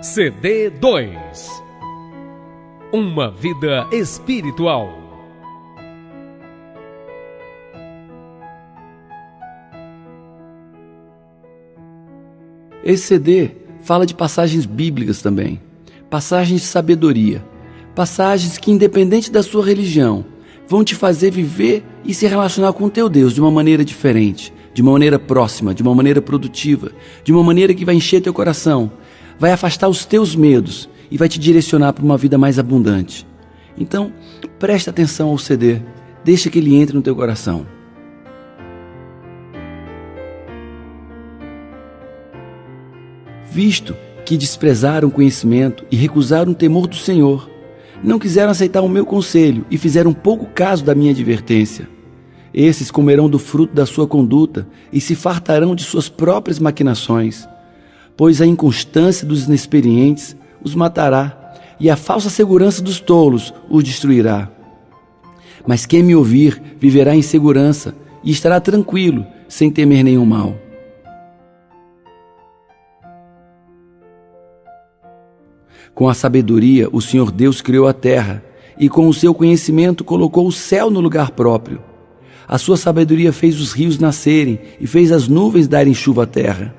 CD2 Uma vida espiritual. Esse CD fala de passagens bíblicas também, passagens de sabedoria, passagens que, independente da sua religião, vão te fazer viver e se relacionar com o teu Deus de uma maneira diferente, de uma maneira próxima, de uma maneira produtiva, de uma maneira que vai encher teu coração, vai afastar os teus medos e vai te direcionar para uma vida mais abundante. Então, presta atenção ao CD, deixa que ele entre no teu coração. Visto que desprezaram o conhecimento e recusaram o temor do Senhor, não quiseram aceitar o meu conselho e fizeram pouco caso da minha advertência. Esses comerão do fruto da sua conduta e se fartarão de suas próprias maquinações, pois a inconstância dos inexperientes os matará e a falsa segurança dos tolos os destruirá. Mas quem me ouvir viverá em segurança e estará tranquilo, sem temer nenhum mal. Com a sabedoria, o Senhor Deus criou a terra, e com o seu conhecimento colocou o céu no lugar próprio. A sua sabedoria fez os rios nascerem e fez as nuvens darem chuva à terra.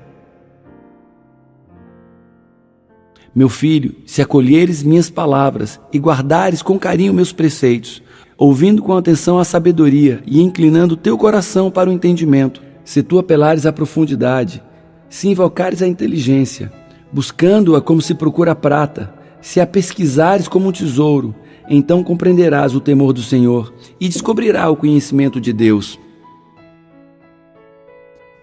Meu filho, se acolheres minhas palavras e guardares com carinho meus preceitos, ouvindo com atenção a sabedoria e inclinando teu coração para o entendimento, se tu apelares à profundidade, se invocares a inteligência, buscando-a como se procura a prata, se a pesquisares como um tesouro, então compreenderás o temor do Senhor e descobrirás o conhecimento de Deus.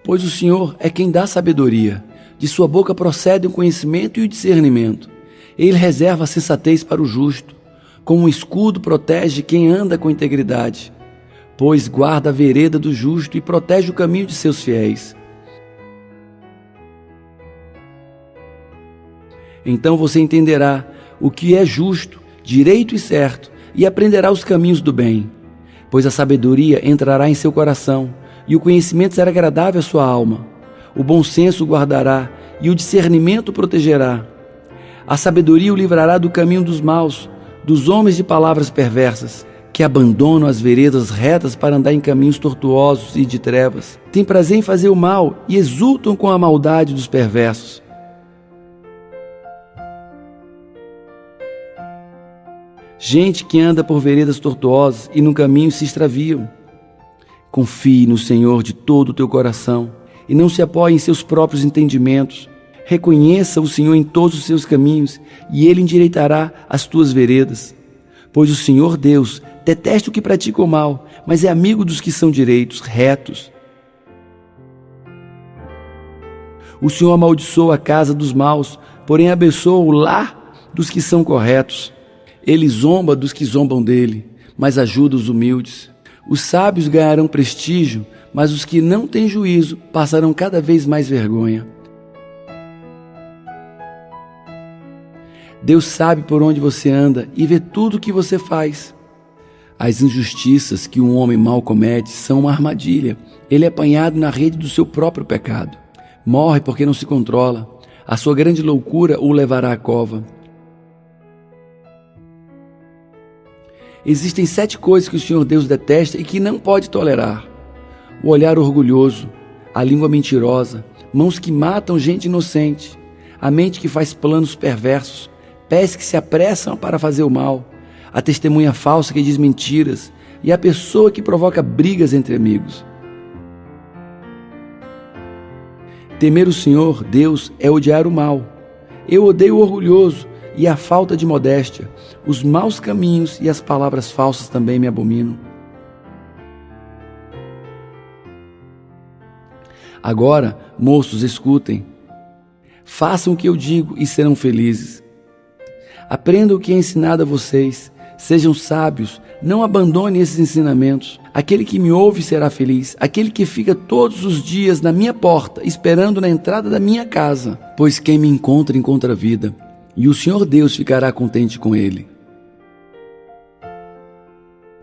Pois o Senhor é quem dá sabedoria, de sua boca procedem o conhecimento e o discernimento. Ele reserva a sensatez para o justo, como um escudo protege quem anda com integridade, pois guarda a vereda do justo e protege o caminho de seus fiéis. Então você entenderá o que é justo, direito e certo, e aprenderá os caminhos do bem, pois a sabedoria entrará em seu coração, e o conhecimento será agradável à sua alma. O bom senso o guardará, e o discernimento o protegerá. A sabedoria o livrará do caminho dos maus, dos homens de palavras perversas, que abandonam as veredas retas para andar em caminhos tortuosos e de trevas. Tem prazer em fazer o mal e exultam com a maldade dos perversos. Gente que anda por veredas tortuosas e no caminho se extraviam. Confie no Senhor de todo o teu coração e não se apoie em seus próprios entendimentos. Reconheça o Senhor em todos os seus caminhos e Ele endireitará as tuas veredas. Pois o Senhor Deus detesta o que pratica o mal, mas é amigo dos que são direitos, retos. O Senhor amaldiçoa a casa dos maus, porém abençoa o lar dos que são corretos. Ele zomba dos que zombam dele, mas ajuda os humildes. Os sábios ganharão prestígio, mas os que não têm juízo passarão cada vez mais vergonha. Deus sabe por onde você anda e vê tudo o que você faz. As injustiças que um homem mau comete são uma armadilha. Ele é apanhado na rede do seu próprio pecado. Morre porque não se controla. A sua grande loucura o levará à cova. Existem 7 coisas que o Senhor Deus detesta e que não pode tolerar: o olhar orgulhoso, a língua mentirosa, mãos que matam gente inocente, a mente que faz planos perversos, pés que se apressam para fazer o mal, a testemunha falsa que diz mentiras e a pessoa que provoca brigas entre amigos. Temer o Senhor Deus é odiar o mal. Eu odeio o orgulhoso e a falta de modéstia, os maus caminhos e as palavras falsas também me abominam. Agora, moços, escutem. Façam o que eu digo e serão felizes. Aprendam o que é ensinado a vocês. Sejam sábios, não abandonem esses ensinamentos. Aquele que me ouve será feliz. Aquele que fica todos os dias na minha porta, esperando na entrada da minha casa. Pois quem me encontra, encontra a vida. E o Senhor Deus ficará contente com ele.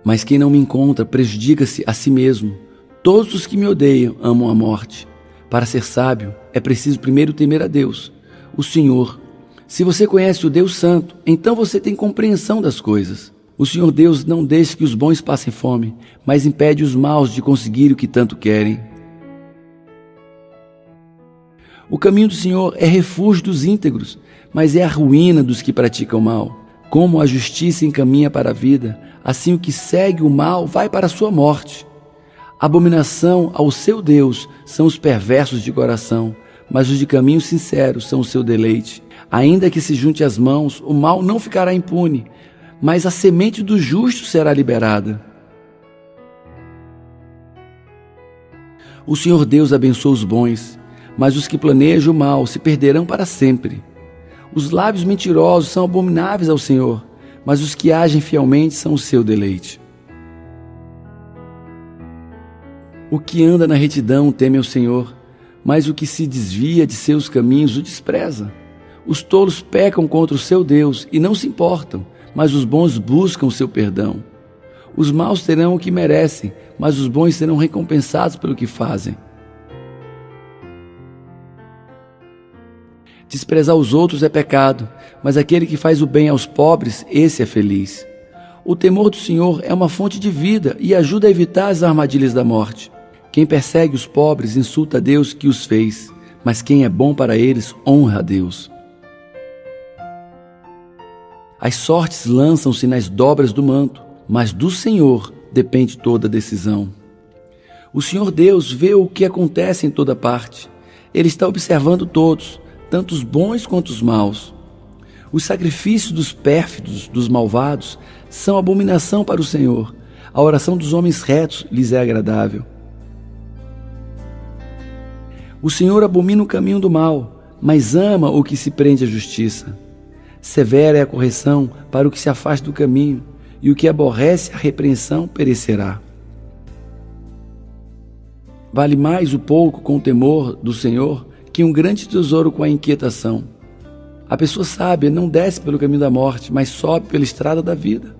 Mas quem não me encontra prejudica-se a si mesmo. Todos os que me odeiam amam a morte. Para ser sábio, é preciso primeiro temer a Deus, o Senhor. Se você conhece o Deus Santo, então você tem compreensão das coisas. O Senhor Deus não deixa que os bons passem fome, mas impede os maus de conseguir o que tanto querem. O caminho do Senhor é refúgio dos íntegros, mas é a ruína dos que praticam o mal. Como a justiça encaminha para a vida, assim o que segue o mal vai para a sua morte. Abominação ao seu Deus são os perversos de coração, mas os de caminho sincero são o seu deleite. Ainda que se junte as mãos, o mal não ficará impune, mas a semente do justo será liberada. O Senhor Deus abençoa os bons, mas os que planejam o mal se perderão para sempre. Os lábios mentirosos são abomináveis ao Senhor, mas os que agem fielmente são o seu deleite. O que anda na retidão teme ao Senhor, mas o que se desvia de seus caminhos o despreza. Os tolos pecam contra o seu Deus e não se importam, mas os bons buscam o seu perdão. Os maus terão o que merecem, mas os bons serão recompensados pelo que fazem. Desprezar os outros é pecado, mas aquele que faz o bem aos pobres, esse é feliz. O temor do Senhor é uma fonte de vida e ajuda a evitar as armadilhas da morte. Quem persegue os pobres insulta a Deus que os fez, mas quem é bom para eles honra a Deus. As sortes lançam-se nas dobras do manto, mas do Senhor depende toda a decisão. O Senhor Deus vê o que acontece em toda parte. Ele está observando todos, tanto os bons quanto os maus. Os sacrifícios dos pérfidos, dos malvados, são abominação para o Senhor. A oração dos homens retos lhes é agradável. O Senhor abomina o caminho do mal, mas ama o que se prende à justiça. Severa é a correção para o que se afasta do caminho, e o que aborrece a repreensão perecerá. Vale mais o pouco com o temor do Senhor que um grande tesouro com a inquietação. A pessoa sábia não desce pelo caminho da morte, mas sobe pela estrada da vida.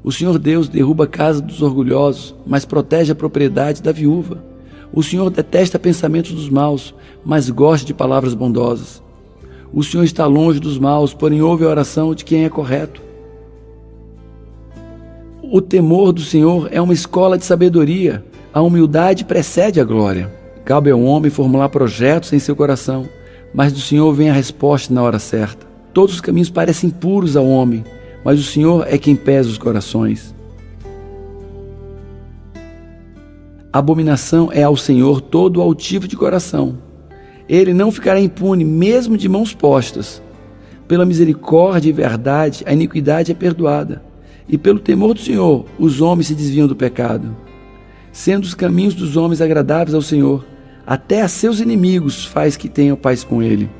O Senhor Deus derruba a casa dos orgulhosos, mas protege a propriedade da viúva. O Senhor detesta pensamentos dos maus, mas gosta de palavras bondosas. O Senhor está longe dos maus, porém ouve a oração de quem é correto. O temor do Senhor é uma escola de sabedoria. A humildade precede a glória. Cabe ao homem formular projetos em seu coração, mas do Senhor vem a resposta na hora certa. Todos os caminhos parecem puros ao homem, mas o Senhor é quem pesa os corações. Abominação é ao Senhor todo o altivo de coração. Ele não ficará impune, mesmo de mãos postas. Pela misericórdia e verdade, a iniquidade é perdoada, e pelo temor do Senhor, os homens se desviam do pecado. Sendo os caminhos dos homens agradáveis ao Senhor, até a seus inimigos faz que tenham paz com ele.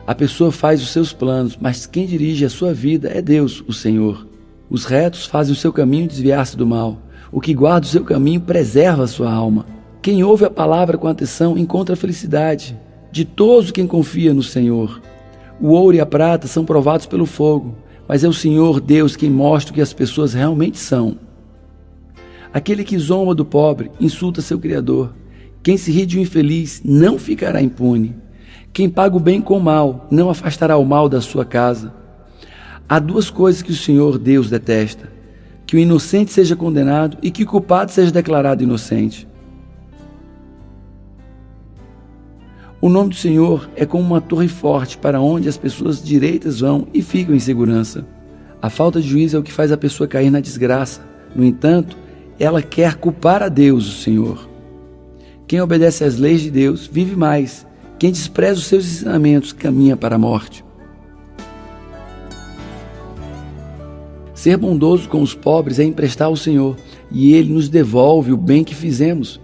A pessoa faz os seus planos, mas quem dirige a sua vida é Deus, o Senhor. Os retos fazem o seu caminho desviar-se do mal. O que guarda o seu caminho preserva a sua alma. Quem ouve a palavra com atenção encontra a felicidade. Ditoso quem confia no Senhor. O ouro e a prata são provados pelo fogo, mas é o Senhor Deus quem mostra o que as pessoas realmente são. Aquele que zomba do pobre insulta seu Criador. Quem se ri de um infeliz não ficará impune. Quem paga o bem com o mal não afastará o mal da sua casa. Há duas coisas que o Senhor Deus detesta: que o inocente seja condenado e que o culpado seja declarado inocente. O nome do Senhor é como uma torre forte para onde as pessoas direitas vão e ficam em segurança. A falta de juízo é o que faz a pessoa cair na desgraça. No entanto, ela quer culpar a Deus, o Senhor. Quem obedece às leis de Deus vive mais. Quem despreza os seus ensinamentos caminha para a morte. Ser bondoso com os pobres é emprestar ao Senhor, e Ele nos devolve o bem que fizemos.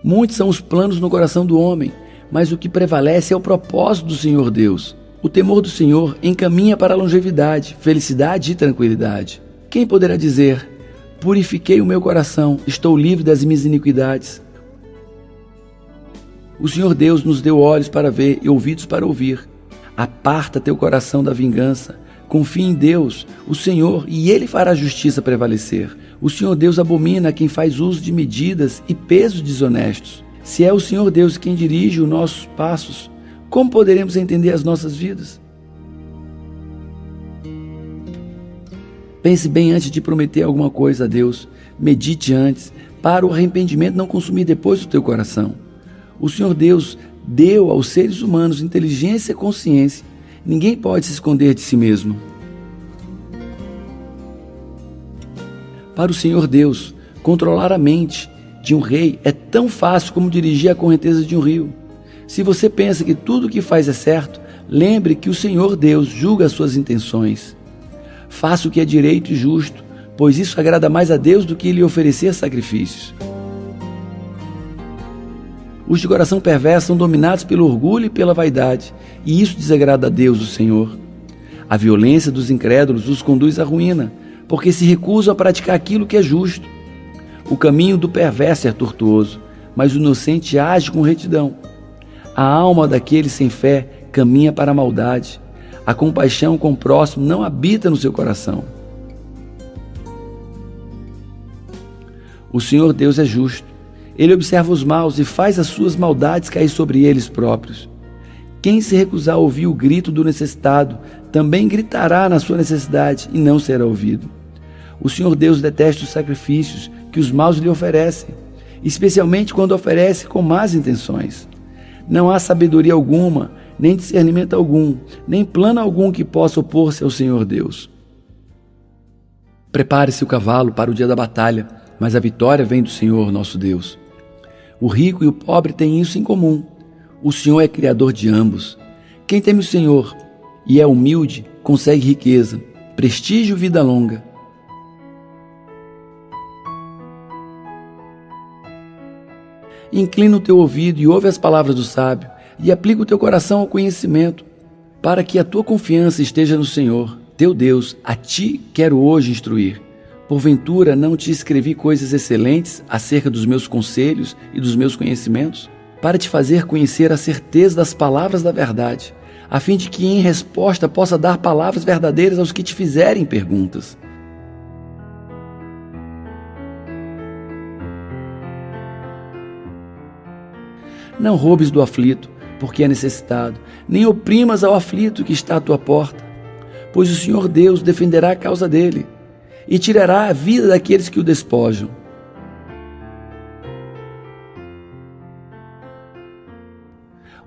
Muitos são os planos no coração do homem, mas o que prevalece é o propósito do Senhor Deus. O temor do Senhor encaminha para a longevidade, felicidade e tranquilidade. Quem poderá dizer: purifiquei o meu coração, estou livre das minhas iniquidades? O Senhor Deus nos deu olhos para ver e ouvidos para ouvir. Aparta teu coração da vingança. Confia em Deus, o Senhor, e Ele fará a justiça prevalecer. O Senhor Deus abomina a quem faz uso de medidas e pesos desonestos. Se é o Senhor Deus quem dirige os nossos passos, como poderemos entender as nossas vidas? Pense bem antes de prometer alguma coisa a Deus. Medite antes, para o arrependimento não consumir depois o teu coração. O Senhor Deus deu aos seres humanos inteligência e consciência. Ninguém pode se esconder de si mesmo. Para o Senhor Deus, controlar a mente de um rei é tão fácil como dirigir a correnteza de um rio. Se você pensa que tudo o que faz é certo, lembre que o Senhor Deus julga as suas intenções. Faça o que é direito e justo, pois isso agrada mais a Deus do que lhe oferecer sacrifícios. Os de coração perverso são dominados pelo orgulho e pela vaidade, e isso desagrada a Deus, o Senhor. A violência dos incrédulos os conduz à ruína, porque se recusam a praticar aquilo que é justo. O caminho do perverso é tortuoso, mas o inocente age com retidão. A alma daquele sem fé caminha para a maldade. A compaixão com o próximo não habita no seu coração. O Senhor Deus é justo. Ele observa os maus e faz as suas maldades cair sobre eles próprios. Quem se recusar a ouvir o grito do necessitado, também gritará na sua necessidade e não será ouvido. O Senhor Deus detesta os sacrifícios que os maus lhe oferecem, especialmente quando oferece com más intenções. Não há sabedoria alguma, nem discernimento algum, nem plano algum que possa opor-se ao Senhor Deus. Prepare-se o cavalo para o dia da batalha, mas a vitória vem do Senhor nosso Deus. O rico e o pobre têm isso em comum. O Senhor é criador de ambos. Quem teme o Senhor e é humilde, consegue riqueza, prestígio e vida longa. Inclina o teu ouvido e ouve as palavras do sábio, e aplica o teu coração ao conhecimento, para que a tua confiança esteja no Senhor, teu Deus. A ti quero hoje instruir. Porventura não te escrevi coisas excelentes acerca dos meus conselhos e dos meus conhecimentos, para te fazer conhecer a certeza das palavras da verdade, a fim de que em resposta possa dar palavras verdadeiras aos que te fizerem perguntas. Não roubes do aflito, porque é necessitado, nem oprimas ao aflito que está à tua porta, pois o Senhor Deus defenderá a causa dele e tirará a vida daqueles que o despojam.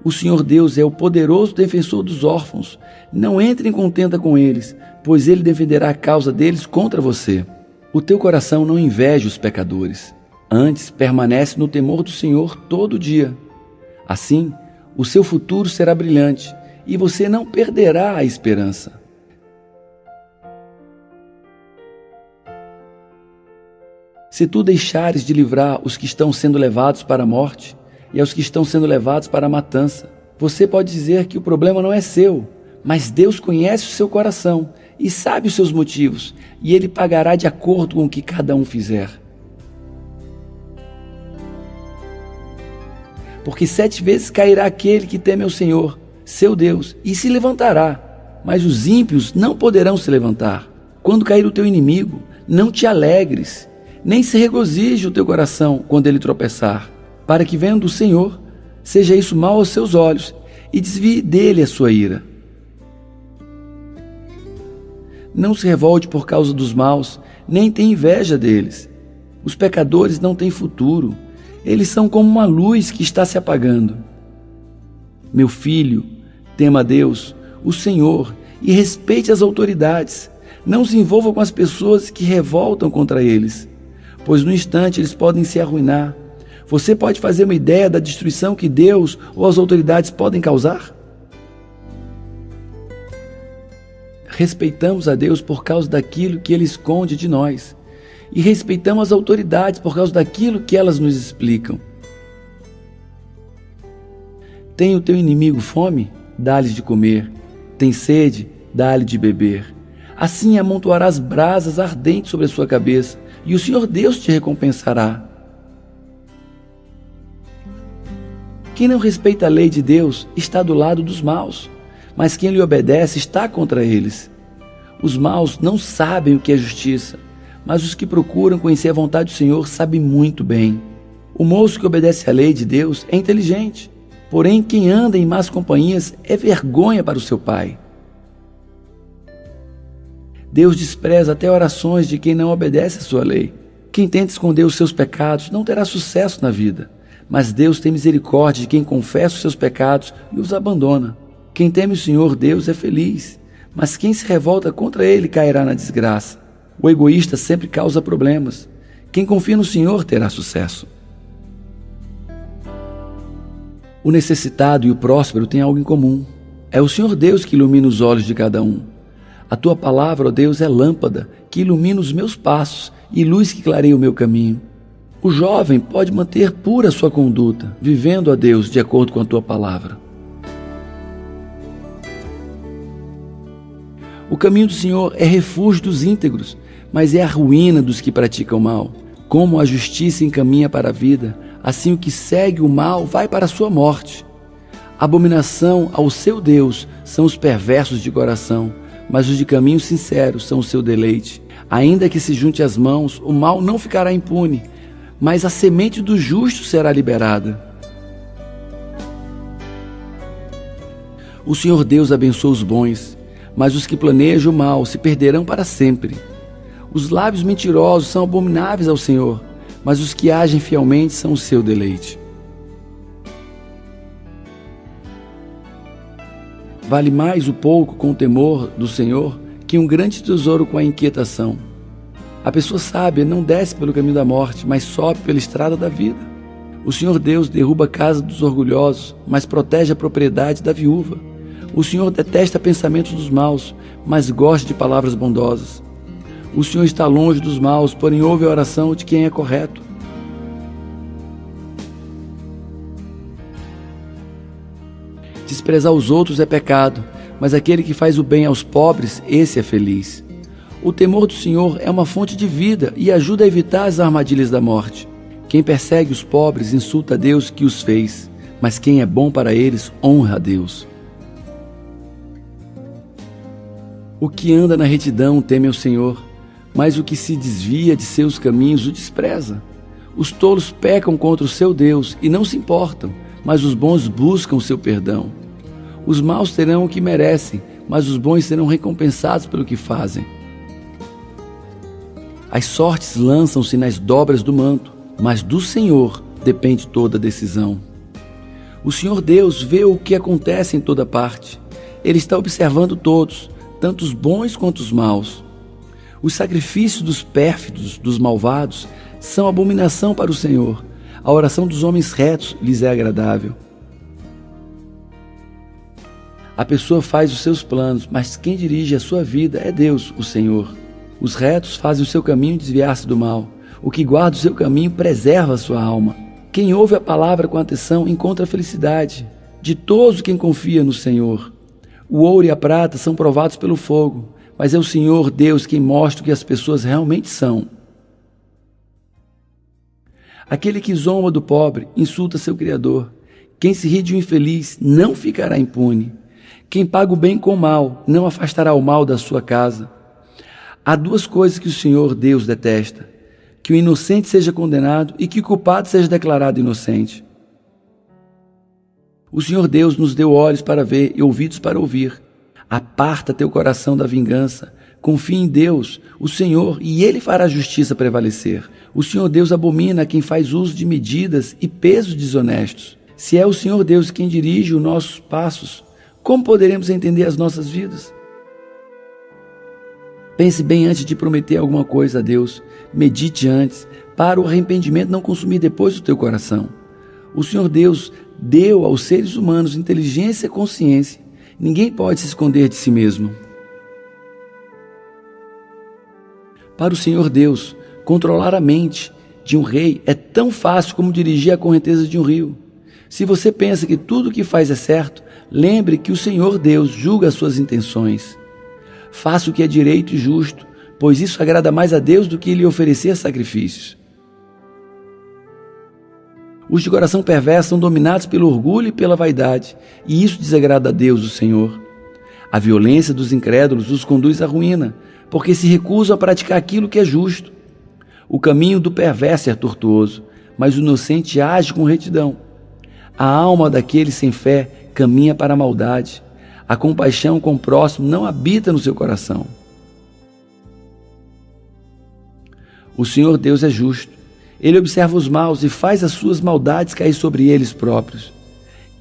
O Senhor Deus é o poderoso defensor dos órfãos. Não entre em contenda com eles, pois ele defenderá a causa deles contra você. O teu coração não inveja os pecadores, antes permanece no temor do Senhor todo dia. Assim, o seu futuro será brilhante e você não perderá a esperança. Se tu deixares de livrar os que estão sendo levados para a morte e aos que estão sendo levados para a matança, você pode dizer que o problema não é seu, mas Deus conhece o seu coração e sabe os seus motivos, e Ele pagará de acordo com o que cada um fizer. Porque 7 vezes cairá aquele que teme ao Senhor, seu Deus, e se levantará, mas os ímpios não poderão se levantar. Quando cair o teu inimigo, não te alegres, nem se regozije o teu coração quando ele tropeçar, para que vendo o Senhor, seja isso mal aos seus olhos, e desvie dele a sua ira. Não se revolte por causa dos maus, nem tenha inveja deles. Os pecadores não têm futuro, eles são como uma luz que está se apagando. Meu filho, tema a Deus, o Senhor, e respeite as autoridades. Não se envolva com as pessoas que revoltam contra eles, pois no instante eles podem se arruinar. Você pode fazer uma ideia da destruição que Deus ou as autoridades podem causar? Respeitamos a Deus por causa daquilo que Ele esconde de nós, e respeitamos as autoridades por causa daquilo que elas nos explicam. Tem o teu inimigo fome? Dá-lhe de comer. Tem sede? Dá-lhe de beber. Assim amontoarás brasas ardentes sobre a sua cabeça, e o Senhor Deus te recompensará. Quem não respeita a lei de Deus está do lado dos maus, mas quem lhe obedece está contra eles. Os maus não sabem o que é justiça, mas os que procuram conhecer a vontade do Senhor sabem muito bem. O moço que obedece à lei de Deus é inteligente, porém quem anda em más companhias é vergonha para o seu pai. Deus despreza até orações de quem não obedece à sua lei. Quem tenta esconder os seus pecados não terá sucesso na vida, mas Deus tem misericórdia de quem confessa os seus pecados e os abandona. Quem teme o Senhor Deus é feliz, mas quem se revolta contra ele cairá na desgraça. O egoísta sempre causa problemas. Quem confia no Senhor terá sucesso. O necessitado e o próspero têm algo em comum. É o Senhor Deus que ilumina os olhos de cada um. A tua palavra, ó Deus, é lâmpada que ilumina os meus passos e luz que clareia o meu caminho. O jovem pode manter pura sua conduta, vivendo a Deus de acordo com a tua palavra. O caminho do Senhor é refúgio dos íntegros, mas é a ruína dos que praticam mal. Como a justiça encaminha para a vida, assim o que segue o mal vai para a sua morte. Abominação ao seu Deus são os perversos de coração, mas os de caminhos sinceros são o seu deleite. Ainda que se junte as mãos, o mal não ficará impune, mas a semente do justo será liberada. O Senhor Deus abençoa os bons, mas os que planejam o mal se perderão para sempre. Os lábios mentirosos são abomináveis ao Senhor, mas os que agem fielmente são o seu deleite. Vale mais o pouco com o temor do Senhor que um grande tesouro com a inquietação. A pessoa sábia não desce pelo caminho da morte, mas sobe pela estrada da vida. O Senhor Deus derruba a casa dos orgulhosos, mas protege a propriedade da viúva. O Senhor detesta pensamentos dos maus, mas gosta de palavras bondosas. O Senhor está longe dos maus, porém ouve a oração de quem é correto. Desprezar os outros é pecado, mas aquele que faz o bem aos pobres, esse é feliz. O temor do Senhor é uma fonte de vida e ajuda a evitar as armadilhas da morte. Quem persegue os pobres insulta a Deus que os fez, mas quem é bom para eles honra a Deus. O que anda na retidão teme ao Senhor, mas o que se desvia de seus caminhos o despreza. Os tolos pecam contra o seu Deus e não se importam, mas os bons buscam o seu perdão. Os maus terão o que merecem, mas os bons serão recompensados pelo que fazem. As sortes lançam-se nas dobras do manto, mas do Senhor depende toda a decisão. O Senhor Deus vê o que acontece em toda parte. Ele está observando todos, tanto os bons quanto os maus. Os sacrifícios dos pérfidos, dos malvados, são abominação para o Senhor. A oração dos homens retos lhes é agradável. A pessoa faz os seus planos, mas quem dirige a sua vida é Deus, o Senhor. Os retos fazem o seu caminho desviar-se do mal. O que guarda o seu caminho preserva a sua alma. Quem ouve a palavra com atenção encontra felicidade. Ditoso quem confia no Senhor. O ouro e a prata são provados pelo fogo, mas é o Senhor Deus quem mostra o que as pessoas realmente são. Aquele que zomba do pobre insulta seu Criador. Quem se ri de um infeliz não ficará impune. Quem paga o bem com o mal não afastará o mal da sua casa. Há duas coisas que o Senhor Deus detesta: que o inocente seja condenado e que o culpado seja declarado inocente. O Senhor Deus nos deu olhos para ver e ouvidos para ouvir. Aparta teu coração da vingança. Confia em Deus, o Senhor, e Ele fará a justiça prevalecer. O Senhor Deus abomina a quem faz uso de medidas e pesos desonestos. Se é o Senhor Deus quem dirige os nossos passos, como poderemos entender as nossas vidas? Pense bem antes de prometer alguma coisa a Deus. Medite antes, para o arrependimento não consumir depois o teu coração. O Senhor Deus deu aos seres humanos inteligência e consciência. Ninguém pode se esconder de si mesmo. Para o Senhor Deus, controlar a mente de um rei é tão fácil como dirigir a correnteza de um rio. Se você pensa que tudo o que faz é certo, lembre que o Senhor Deus julga as suas intenções. Faça o que é direito e justo, pois isso agrada mais a Deus do que lhe oferecer sacrifícios. Os de coração perverso são dominados pelo orgulho e pela vaidade, e isso desagrada a Deus, o Senhor. A violência dos incrédulos os conduz à ruína, porque se recusam a praticar aquilo que é justo. O caminho do perverso é tortuoso, mas o inocente age com retidão. A alma daquele sem fé caminha para a maldade. A compaixão com o próximo não habita no seu coração. O Senhor Deus é justo. Ele observa os maus e faz as suas maldades cair sobre eles próprios.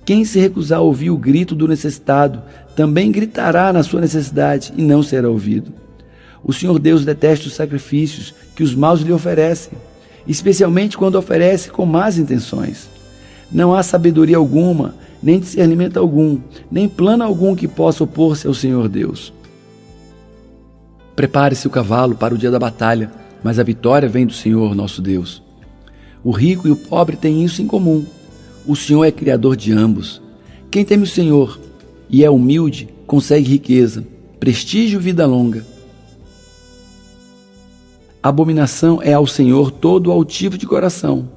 Quem se recusar a ouvir o grito do necessitado, também gritará na sua necessidade e não será ouvido. O Senhor Deus detesta os sacrifícios que os maus lhe oferecem, especialmente quando oferece com más intenções. Não há sabedoria alguma, nem discernimento algum, nem plano algum que possa opor-se ao Senhor Deus. Prepare-se o cavalo para o dia da batalha, mas a vitória vem do Senhor, nosso Deus. O rico e o pobre têm isso em comum. O Senhor é criador de ambos. Quem teme o Senhor e é humilde, consegue riqueza, prestígio e vida longa. Abominação é ao Senhor todo altivo de coração.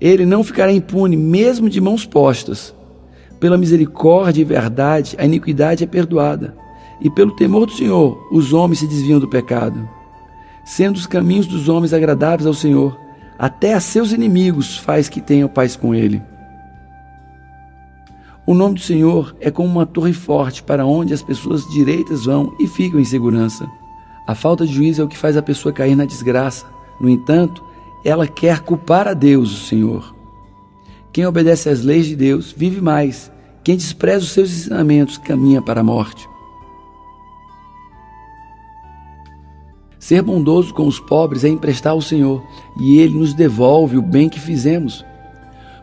Ele não ficará impune, mesmo de mãos postas. Pela misericórdia e verdade, a iniquidade é perdoada, e pelo temor do Senhor, os homens se desviam do pecado. Sendo os caminhos dos homens agradáveis ao Senhor, até a seus inimigos faz que tenham paz com ele. O nome do Senhor é como uma torre forte para onde as pessoas direitas vão e ficam em segurança. A falta de juízo é o que faz a pessoa cair na desgraça. No entanto, ela quer culpar a Deus, o Senhor. Quem obedece às leis de Deus vive mais. Quem despreza os seus ensinamentos caminha para a morte. Ser bondoso com os pobres é emprestar ao Senhor, e Ele nos devolve o bem que fizemos.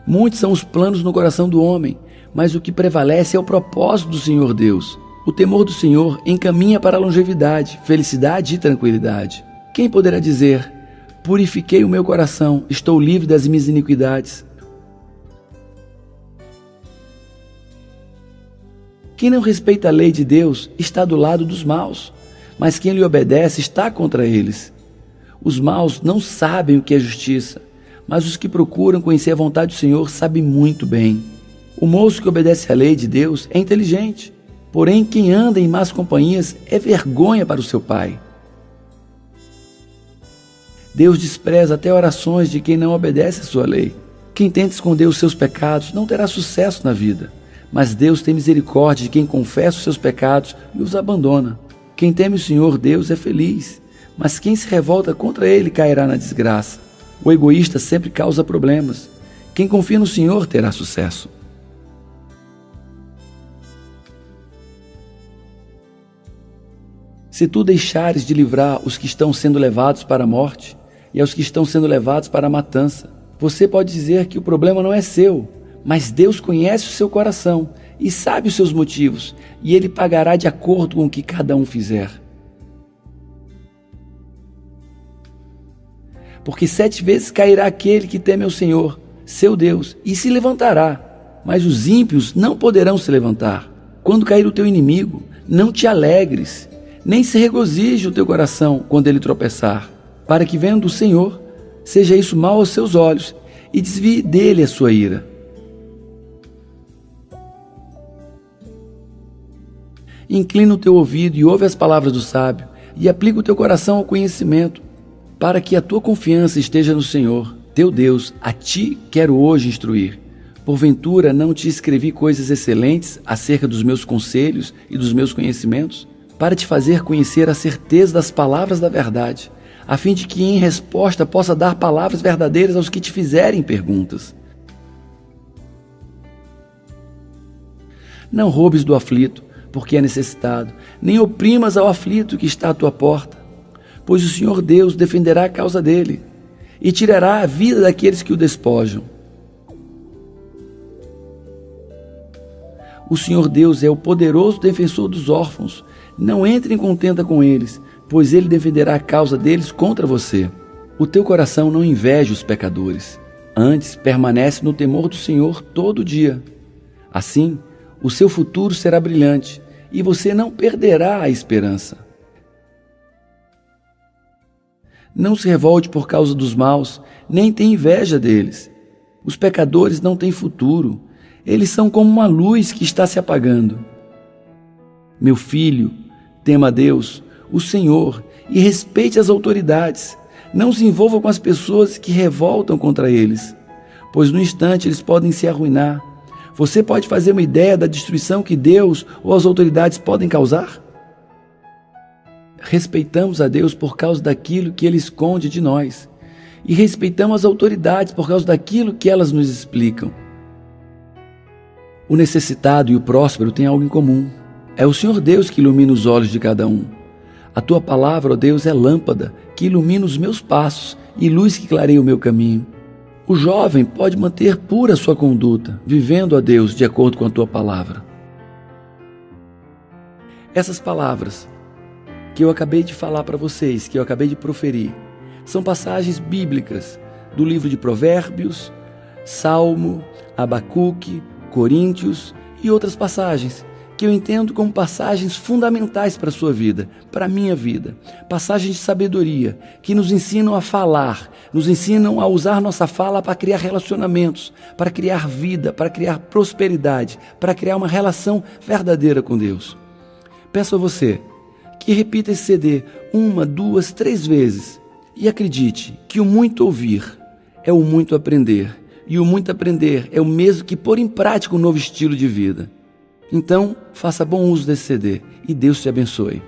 Muitos são os planos no coração do homem, mas o que prevalece é o propósito do Senhor Deus. O temor do Senhor encaminha para a longevidade, felicidade e tranquilidade. Quem poderá dizer: purifiquei o meu coração, estou livre das minhas iniquidades? Quem não respeita a lei de Deus está do lado dos maus, mas quem lhe obedece está contra eles. Os maus não sabem o que é justiça, mas os que procuram conhecer a vontade do Senhor sabem muito bem. O moço que obedece à lei de Deus é inteligente, porém quem anda em más companhias é vergonha para o seu pai. Deus despreza até orações de quem não obedece à sua lei. Quem tenta esconder os seus pecados não terá sucesso na vida, mas Deus tem misericórdia de quem confessa os seus pecados e os abandona. Quem teme o Senhor Deus é feliz, mas quem se revolta contra ele cairá na desgraça. O egoísta sempre causa problemas. Quem confia no Senhor terá sucesso. Se tu deixares de livrar os que estão sendo levados para a morte e aos que estão sendo levados para a matança, você pode dizer que o problema não é seu, mas Deus conhece o seu coração e sabe os seus motivos, e Ele pagará de acordo com o que cada um fizer. Porque 7 vezes cairá aquele que teme ao Senhor, seu Deus, e se levantará, mas os ímpios não poderão se levantar. Quando cair o teu inimigo, não te alegres, nem se regozije o teu coração quando ele tropeçar, para que vendo o Senhor, seja isso mal aos seus olhos, e desvie dele a sua ira. Inclina o teu ouvido e ouve as palavras do sábio, e aplica o teu coração ao conhecimento, para que a tua confiança esteja no Senhor, teu Deus. A ti quero hoje instruir. Porventura não te escrevi coisas excelentes acerca dos meus conselhos e dos meus conhecimentos, para te fazer conhecer a certeza das palavras da verdade, a fim de que em resposta possa dar palavras verdadeiras aos que te fizerem perguntas. Não roubes do aflito, porque é necessitado, nem oprimas ao aflito que está à tua porta, pois o Senhor Deus defenderá a causa dele e tirará a vida daqueles que o despojam. O Senhor Deus é o poderoso defensor dos órfãos. Não entre em contenda com eles, pois ele defenderá a causa deles contra você. O teu coração não inveja os pecadores, antes permanece no temor do Senhor todo dia. Assim, o seu futuro será brilhante e você não perderá a esperança. Não se revolte por causa dos maus, nem tenha inveja deles. Os pecadores não têm futuro, eles são como uma luz que está se apagando. Meu filho, tema a Deus, o Senhor, e respeite as autoridades. Não se envolva com as pessoas que revoltam contra eles. pois no instante eles podem se arruinar. Você pode fazer uma ideia da destruição que Deus ou as autoridades podem causar? Respeitamos a Deus por causa daquilo que Ele esconde de nós, e respeitamos as autoridades por causa daquilo que elas nos explicam. O necessitado e o próspero têm algo em comum. É o Senhor Deus que ilumina os olhos de cada um. A tua palavra, ó Deus, é lâmpada que ilumina os meus passos e luz que clareia o meu caminho. O jovem pode manter pura sua conduta, vivendo a Deus de acordo com a tua palavra. Essas palavras que eu acabei de falar para vocês, que eu acabei de proferir, são passagens bíblicas do livro de Provérbios, Salmo, Abacuque, Coríntios e outras passagens que eu entendo como passagens fundamentais para a sua vida, para a minha vida. Passagens de sabedoria que nos ensinam a falar, nos ensinam a usar nossa fala para criar relacionamentos, para criar vida, para criar prosperidade, para criar uma relação verdadeira com Deus. Peço a você que repita esse CD 1, 2, 3 vezes e acredite que o muito ouvir é o muito aprender. E o muito aprender é o mesmo que pôr em prática um novo estilo de vida. Então, faça bom uso desse CD e Deus te abençoe.